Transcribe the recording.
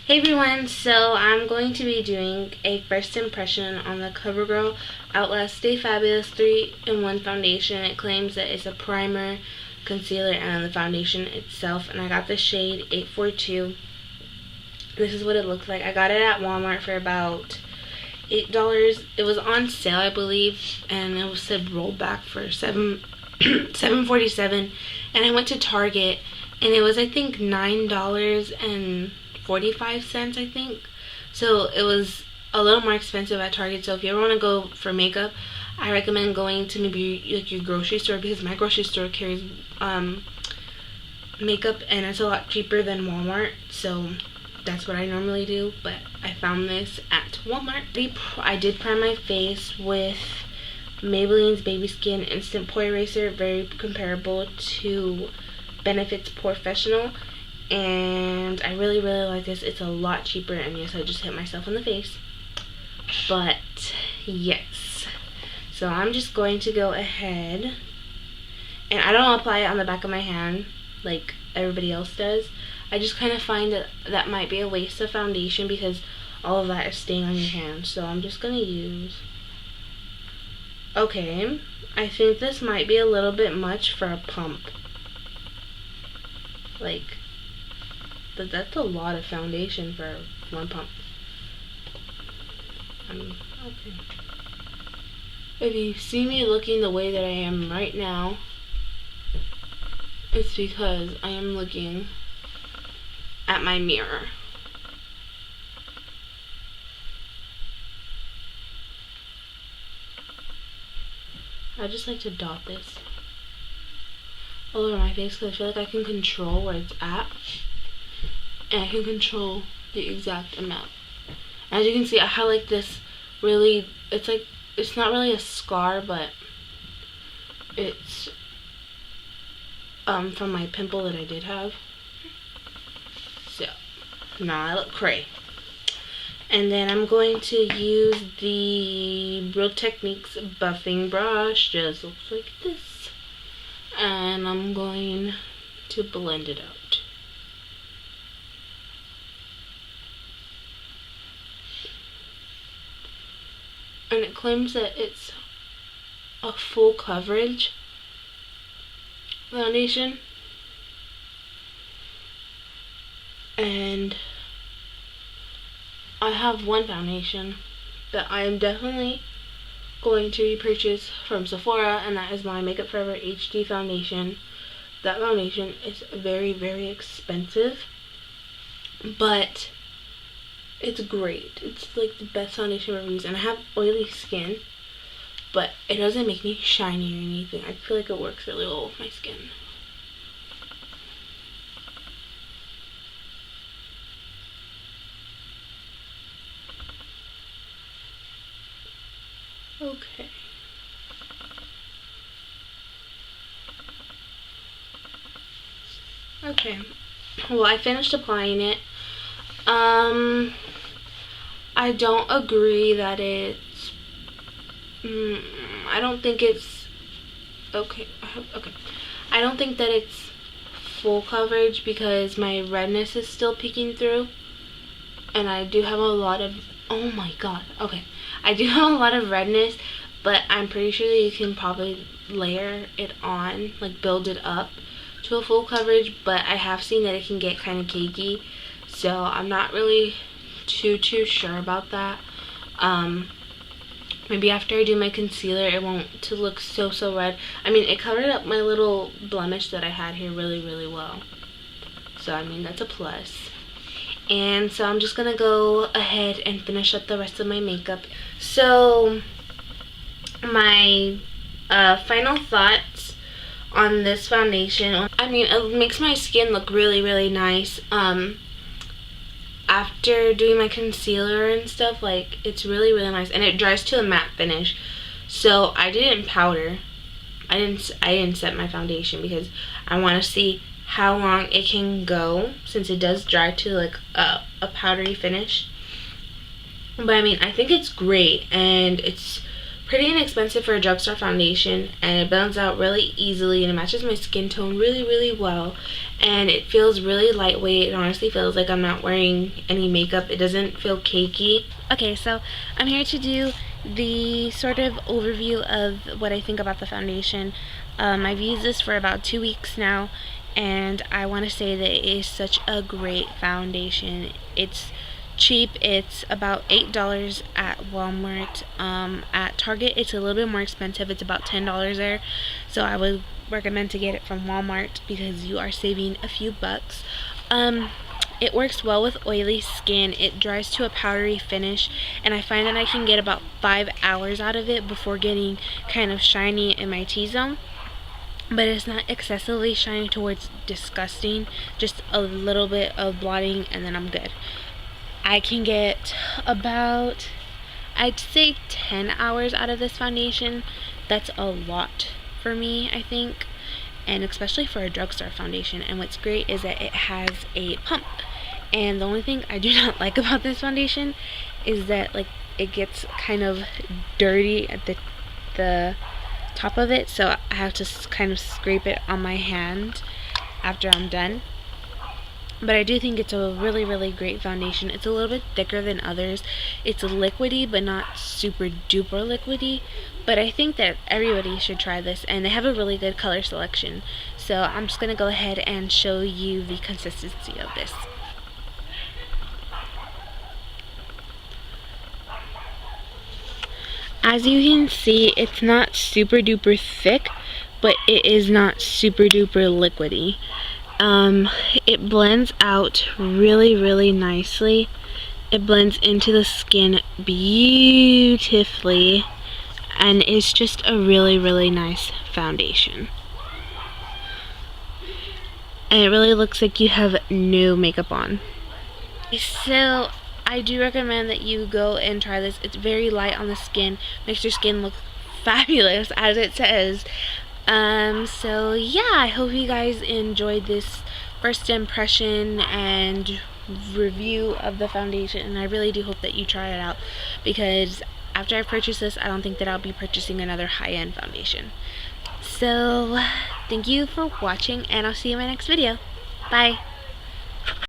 Hey everyone, so I'm going to be doing a first impression on the Covergirl Outlast Stay Fabulous 3-in-1 foundation. It claims that it's a primer, concealer, and the foundation itself, and I got the shade 842. This is what it looks like. I got it at Walmart for about $8. It was on sale, I believe, and it was said rolled back for $7.47. And I went to Target, and it was, I think, $9.45, I think. So it was a little more expensive at Target. So if you ever want to go for makeup, I recommend going to maybe like your grocery store, because my grocery store carries makeup and it's a lot cheaper than Walmart. So that's what I normally do, but I found this at Walmart. I did prime my face with Maybelline's Baby Skin Instant Pore Eraser, very comparable to Benefit's Professional, and I really like this. It's a lot cheaper, and yes, I just hit myself in the face, but yes. So I'm just going to go ahead, and I don't apply it on the back of my hand like everybody else does. I just kind of find that that might be a waste of foundation because all of that is staying on your hand. So I'm just going to use... Okay, I think this might be a little bit much for a pump. Like, but that's a lot of foundation for one pump. Okay. If you see me looking the way that I am right now, it's because I am looking at my mirror. I just like to dot this all over my face because I feel like I can control where it's at, and I can control the exact amount. As you can see, I highlight this really, it's like, it's not really a scar, but it's from my pimple that I did have. So now I look cray. And then I'm going to use the Real Techniques buffing brush. Just looks like this. And I'm going to blend it out. And it claims that it's a full coverage foundation. And I have one foundation that I am definitely going to repurchase from Sephora, and that is my Makeup Forever HD foundation. That foundation is very expensive, but it's great. It's like the best foundation I've ever used, and I have oily skin, but it doesn't make me shiny or anything. I feel like it works really well with my skin. Okay. Okay. Well, I finished applying it. I don't agree that it's... I don't think it's... Okay. Okay. I don't think that it's full coverage because my redness is still peeking through. And I do have a lot of... Oh my god. Okay. I do have a lot of redness, but I'm pretty sure that you can probably layer it on, like build it up to a full coverage, but I have seen that it can get kind of cakey, so I'm not really too sure about that. Maybe after I do my concealer, it won't to look so red. I mean, it covered up my little blemish that I had here really well, so I mean, that's a plus. And so I'm just gonna go ahead and finish up the rest of my makeup. So my final thoughts on this foundation. I mean, it makes my skin look really nice. After doing my concealer and stuff, like, it's really nice, and it dries to a matte finish. So I didn't powder. I didn't set my foundation because I want to see how long it can go, since it does dry to like a powdery finish. But I mean, I think it's great, and it's pretty inexpensive for a drugstore foundation, and it blends out really easily, and it matches my skin tone really well, and it feels really lightweight. It honestly feels like I'm not wearing any makeup. It doesn't feel cakey. Okay, so I'm here to do the sort of overview of what I think about the foundation. I've used this for about 2 weeks now, and I want to say that it is such a great foundation. It's cheap. It's about $8 at Walmart. At Target it's a little bit more expensive. It's about $10 there, so I would recommend to get it from Walmart because you are saving a few bucks. It works well with oily skin. It dries to a powdery finish, and I find that I can get about 5 hours out of it before getting kind of shiny in my T-zone. But it's not excessively shiny towards disgusting, just a little bit of blotting and then I'm good. I can get about, I'd say 10 hours out of this foundation. That's a lot for me, I think, and especially for a drugstore foundation. And what's great is that it has a pump, and the only thing I do not like about this foundation is that like it gets kind of dirty at the top of it, so I have to kind of scrape it on my hand after I'm done. But I do think it's a really great foundation. It's a little bit thicker than others. It's liquidy, but not super duper liquidy. But I think that everybody should try this, and they have a really good color selection. So I'm just going to go ahead and show you the consistency of this. As you can see, it's not super duper thick, but it is not super duper liquidy. It blends out really nicely. It blends into the skin beautifully, and it's just a really nice foundation. And it really looks like you have no makeup on. So I do recommend that you go and try this. It's very light on the skin, makes your skin look fabulous, as it says. So yeah, I hope you guys enjoyed this first impression and review of the foundation, and I really do hope that you try it out, because after I purchase this, I don't think that I'll be purchasing another high-end foundation. So thank you for watching, and I'll see you in my next video. Bye.